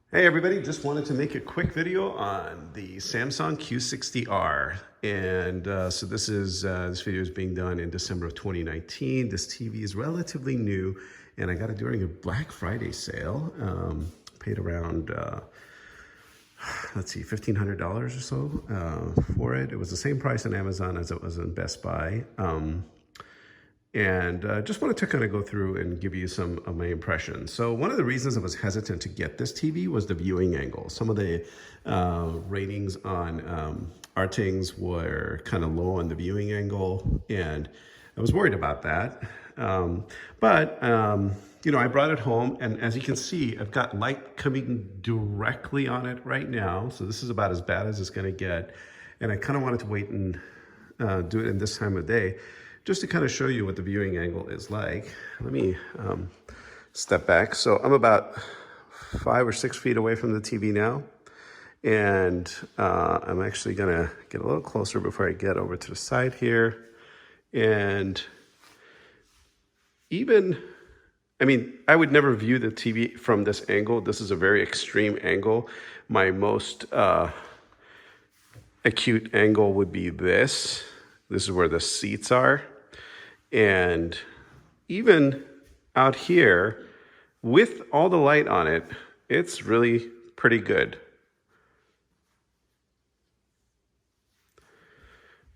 Hey everybody, just wanted to make a quick video on the Samsung Q60R. And so this video is being done in December of 2019. This TV is relatively new and I got it during a Black Friday sale. Paid around, let's see, $1,500 or so for it. It was the same price on Amazon as it was on Best Buy. Just wanted to kind of go through and give you some of my impressions. So one of the reasons I was hesitant to get this TV was the viewing angle. Some of the ratings on Artings were kind of low on the viewing angle, and I was worried about that. You know, I brought it home, and as you can see, I've got light coming directly on it right now. So this is about as bad as it's going to get. And I kind of wanted to wait and do it in this time of day, just to kind of show you what the viewing angle is like. Let me step back. So I'm about 5 or 6 feet away from the TV now. And I'm actually gonna get a little closer before I get over to the side here. And even, I mean, I would never view the TV from this angle. This is a very extreme angle. My most acute angle would be this. This is where the seats are. And even out here, with all the light on it, it's really pretty good.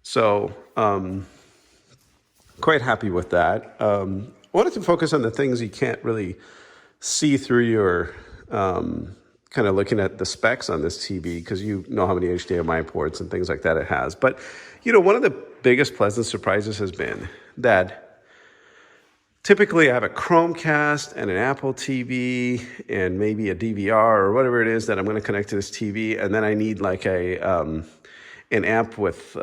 So, quite happy with that. Wanted to focus on the things you can't really see through your kind of looking at the specs on this TV, because you know how many HDMI ports and things like that it has. But, you know, one of the biggest pleasant surprises has been that typically I have a Chromecast and an Apple TV and maybe a DVR or whatever it is that I'm going to connect to this TV, and then I need like a an amp with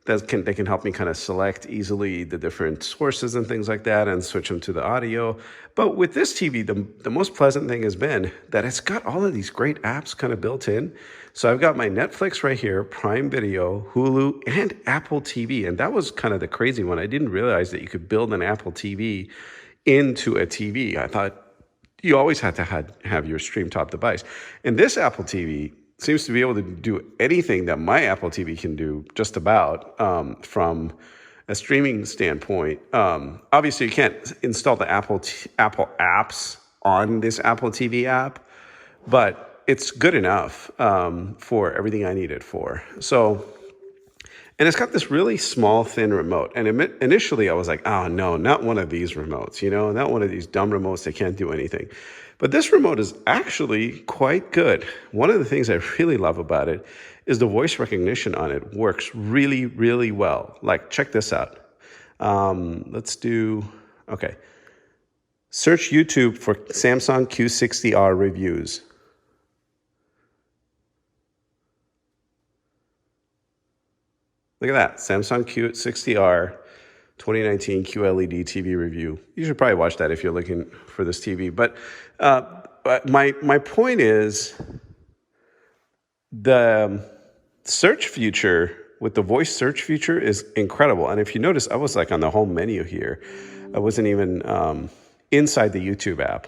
that can help me kind of select easily the different sources and things like that and switch them to the audio. But with this TV, the most pleasant thing has been that it's got all of these great apps kind of built in. So I've got my Netflix right here, Prime Video, Hulu, and Apple TV. And that was kind of the crazy one. I didn't realize that you could build an Apple TV into a TV. I thought you always had to have your stream top device. And this Apple TV seems to be able to do anything that my Apple TV can do, just about, from a streaming standpoint. Obviously, you can't install the Apple apps on this Apple TV app, but it's good enough for everything I need it for. So, and it's got this really small, thin remote. And initially, I was like, oh, no, not one of these remotes, you know, not one of these dumb remotes that can't do anything. But this remote is actually quite good. One of the things I really love about it is the voice recognition on it works really, really well. Like, check this out. Let's do, okay. Search YouTube for Samsung Q60R reviews. Look at that, Samsung Q60R 2019 QLED TV review. You should probably watch that if you're looking for this TV. But my point is, the search feature with the voice search feature is incredible. And if you notice, I was like on the home menu here. I wasn't even inside the YouTube app.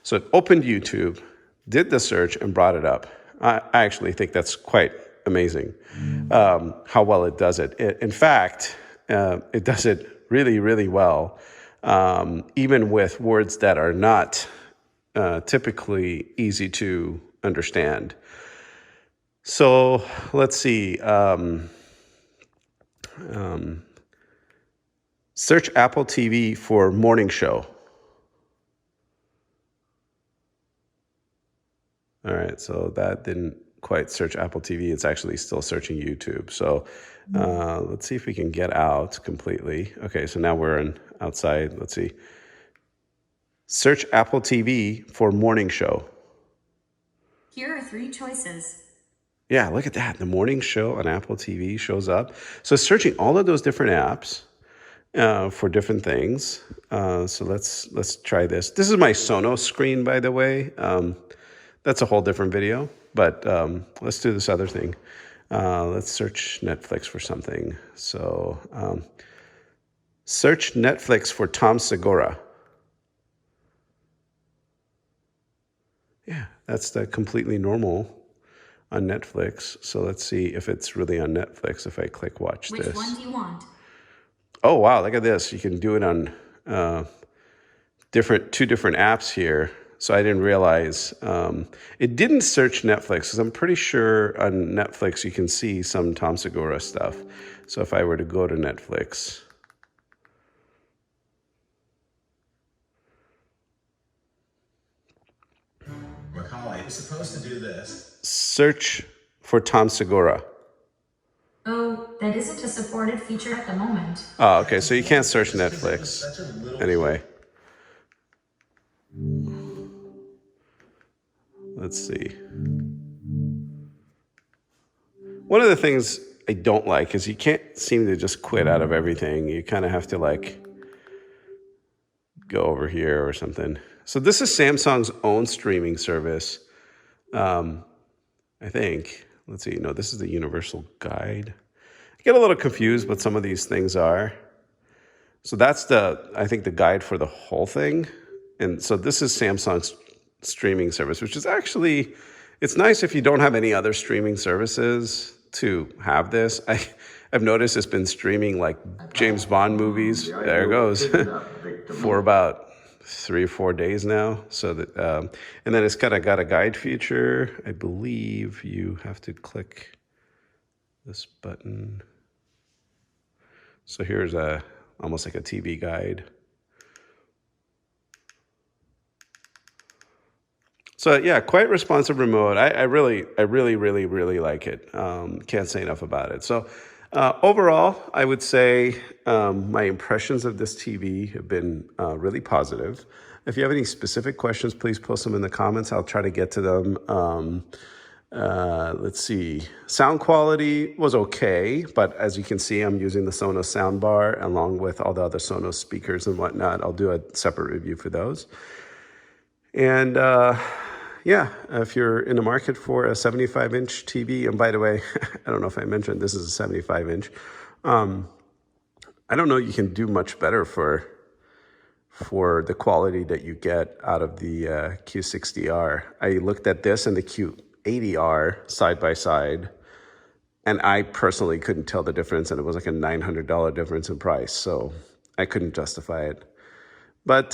So it opened YouTube, did the search, and brought it up. I actually think that's quite amazing how well it does it. In fact, it does it really, really well, even with words that are not typically easy to understand. So let's see. Search Apple TV for morning show. All right, so that didn't quite search Apple TV. It's actually still searching YouTube. So let's see if we can get out completely. Okay, so now we're outside. Let's see. Search Apple TV for morning show. Here are 3 choices. Yeah, look at that. The morning show on Apple TV shows up. So it's searching all of those different apps for different things. So let's try this. This is my Sonos screen, by the way. That's a whole different video. But let's do this other thing. Let's search Netflix for something. So search Netflix for Tom Segura. Yeah, that's the completely normal on Netflix. So let's see if it's really on Netflix if I click watch Which this. one do you want? Oh, wow, look at this. You can do it on two different apps here. So I didn't realize. It didn't search Netflix, because I'm pretty sure on Netflix you can see some Tom Segura stuff. So if I were to go to Netflix, Macaulay was supposed to do this. search for Tom Segura. Oh, that isn't a supported feature at the moment. Oh, okay, so you can't search Netflix. Anyway. Let's see. One of the things I don't like is you can't seem to just quit out of everything. You kind of have to like go over here or something. So this is Samsung's own streaming service. I think. Let's see. No, this is the universal guide. I get a little confused what some of these things are. So that's I think the guide for the whole thing. And so this is Samsung's streaming service, which is actually, it's nice if you don't have any other streaming services to have this. I've noticed it's been streaming like James Bond movies. There it goes. For about 3 or 4 days now. So that, and then it's kind of got a guide feature. I believe you have to click this button. So here's almost like a TV guide. So yeah, quite responsive remote. I really like it. Can't say enough about it. So overall, I would say my impressions of this TV have been really positive. If you have any specific questions, please post them in the comments. I'll try to get to them. Let's see. Sound quality was okay, but as you can see, I'm using the Sonos soundbar along with all the other Sonos speakers and whatnot. I'll do a separate review for those. And yeah, if you're in the market for a 75-inch TV, and by the way, I don't know if I mentioned this is a 75-inch. I don't know you can do much better for the quality that you get out of the Q60R. I looked at this and the Q80R side by side, and I personally couldn't tell the difference, and it was like a $900 difference in price, so I couldn't justify it. But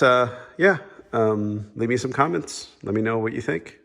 yeah, leave me some comments. Let me know what you think.